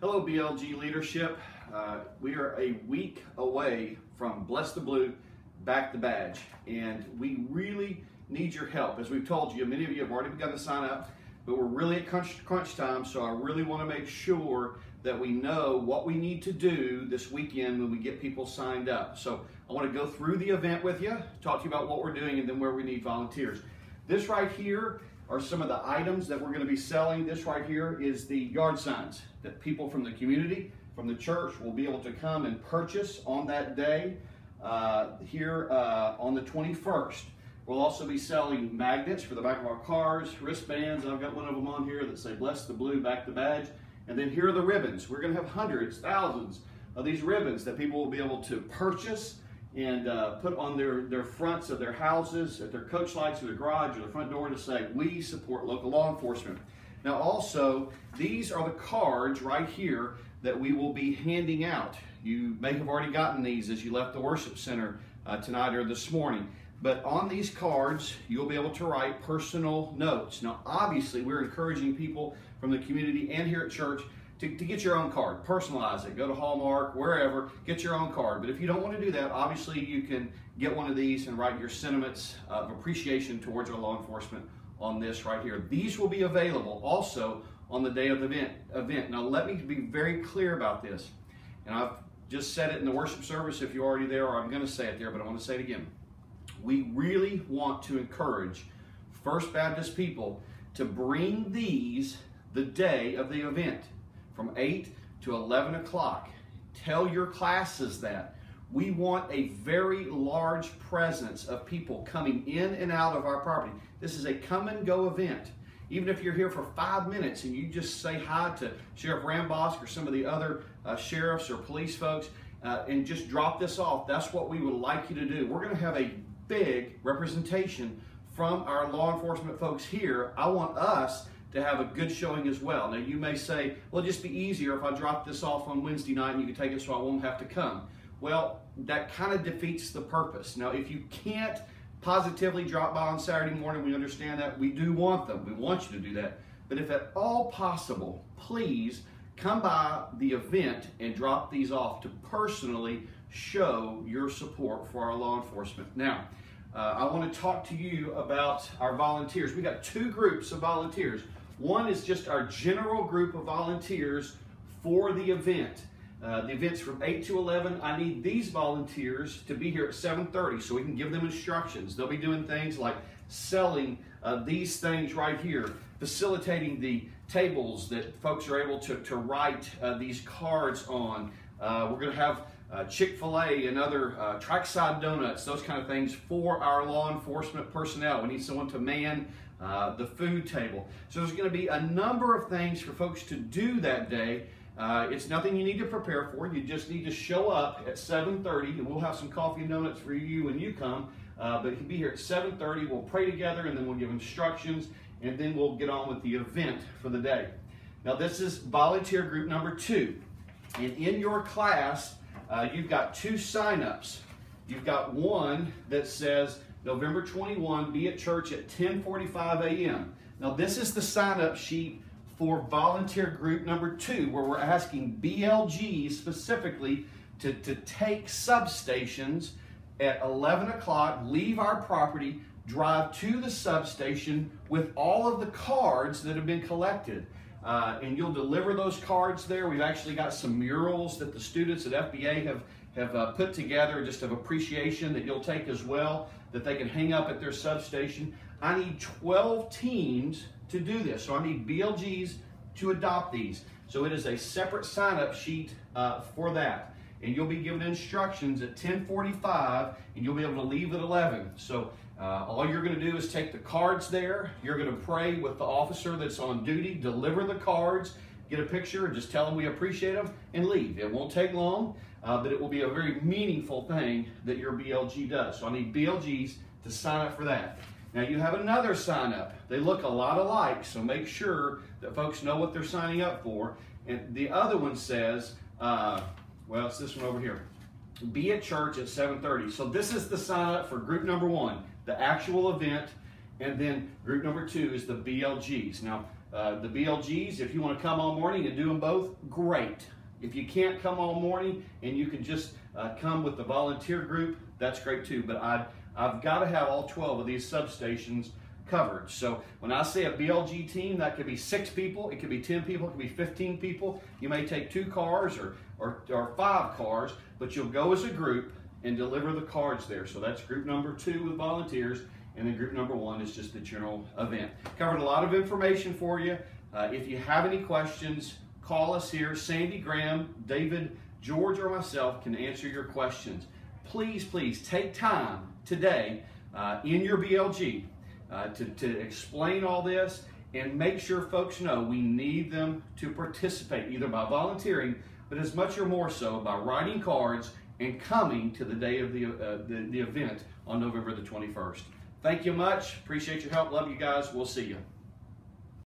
Hello BLG leadership. We are a week away from Bless the Blue, Back the Badge, and we really need your help. As we've told you, many of you have already begun to sign up, but we're really at crunch time, so I really want to make sure that we know what we need to do this weekend when we get people signed up. So I want to go through the event with you, talk to you about what we're doing, and then where we need volunteers. This right here are some of the items that we're going to be selling. This right here is the yard signs that people from the community, from the church, will be able to come and purchase on that day here on the 21st. We'll also be selling magnets for the back of our cars, wristbands. I've got one of them on here that say Bless the Blue, Back the Badge. And then here are the ribbons. We're going to have hundreds, thousands of these ribbons that people will be able to purchase and put on their fronts of their houses, at their coach lights or their garage or the front door to say, we support local law enforcement. Now also, these are the cards right here that we will be handing out. You may have already gotten these as you left the worship center tonight or this morning. But on these cards, you'll be able to write personal notes. Now obviously, we're encouraging people from the community and here at church to get your own card, personalize it, go to Hallmark, wherever, get your own card. But if you don't want to do that, obviously you can get one of these and write your sentiments of appreciation towards our law enforcement on this right here. These will be available also on the day of the event. Now let me be very clear about this. And I've just said it in the worship service if you're already there, or I'm going to say it there, but I want to say it again. We really want to encourage First Baptist people to bring these the day of the event, from 8 to 11 o'clock. Tell your classes that. We want a very large presence of people coming in and out of our property. This is a come and go event. Even if you're here for 5 minutes and you just say hi to Sheriff Rambosk or some of the other sheriffs or police folks and just drop this off, that's what we would like you to do. We're going to have a big representation from our law enforcement folks here. I want us to have a good showing as well. Now you may say, well, it'll just be easier if I drop this off on Wednesday night and you can take it so I won't have to come. Well, that kind of defeats the purpose. Now if you can't positively drop by on Saturday morning, we understand that. We do want them. We want you to do that. But if at all possible, please come by the event and drop these off to personally show your support for our law enforcement. Now, I want to talk to you about our volunteers. We got two groups of volunteers. One is just our general group of volunteers for the event. The event's from 8 to 11. I need these volunteers to be here at 7:30 so we can give them instructions. They'll be doing things like selling these things right here, facilitating the tables that folks are able to write these cards on. We're going to have Chick-fil-A and other trackside donuts, those kind of things for our law enforcement personnel. We need someone to man the food table. So there's going to be a number of things for folks to do that day. It's nothing you need to prepare for. You just need to show up at 7:30, and we'll have some coffee and donuts for you when you come. But you can be here at 7:30. We'll pray together, and then we'll give instructions, and then we'll get on with the event for the day. Now this is volunteer group number 2. And in your class, you've got 2 sign-ups. You've got one that says November 21, be at church at 10:45 a.m. Now this is the sign-up sheet for volunteer group number 2, where we're asking BLG specifically to take substations at 11 o'clock, leave our property, drive to the substation with all of the cards that have been collected. And you'll deliver those cards there. We've actually got some murals that the students at FBA have put together just of appreciation that you'll take as well, that they can hang up at their substation. I need 12 teams to do this. So I need BLGs to adopt these. So it is a separate sign-up sheet for that. And you'll be given instructions at 10:45 and you'll be able to leave at 11. So all you're going to do is take the cards there. You're going to pray with the officer that's on duty, deliver the cards, get a picture, and just tell them we appreciate them, and leave. It won't take long, but it will be a very meaningful thing that your BLG does. So I need BLGs to sign up for that. Now you have another sign up. They look a lot alike, so make sure that folks know what they're signing up for. And the other one says, well, it's this one over here. Be at church at 7:30. So this is the sign up for group number 1, the actual event, and then group number 2 is the BLGs. Now, The BLGs, if you want to come all morning and do them both, great. If you can't come all morning and you can just come with the volunteer group, that's great too. But I've got to have all 12 of these substations covered. So when I say a BLG team, that could be 6 people, it could be 10 people, it could be 15 people. You may take 2 cars or 5 cars, but you'll go as a group and deliver the cards there. So that's group number 2 with volunteers, and then group number 1 is just the general event. Covered a lot of information for you. If you have any questions, call us here. Sandy, Graham, David, George, or myself can answer your questions. Please, please take time today in your BLG to explain all this, and make sure folks know we need them to participate either by volunteering, but as much or more so by writing cards and coming to the day of the event on November the 21st. Thank you much. Appreciate your help. Love you guys. We'll see you.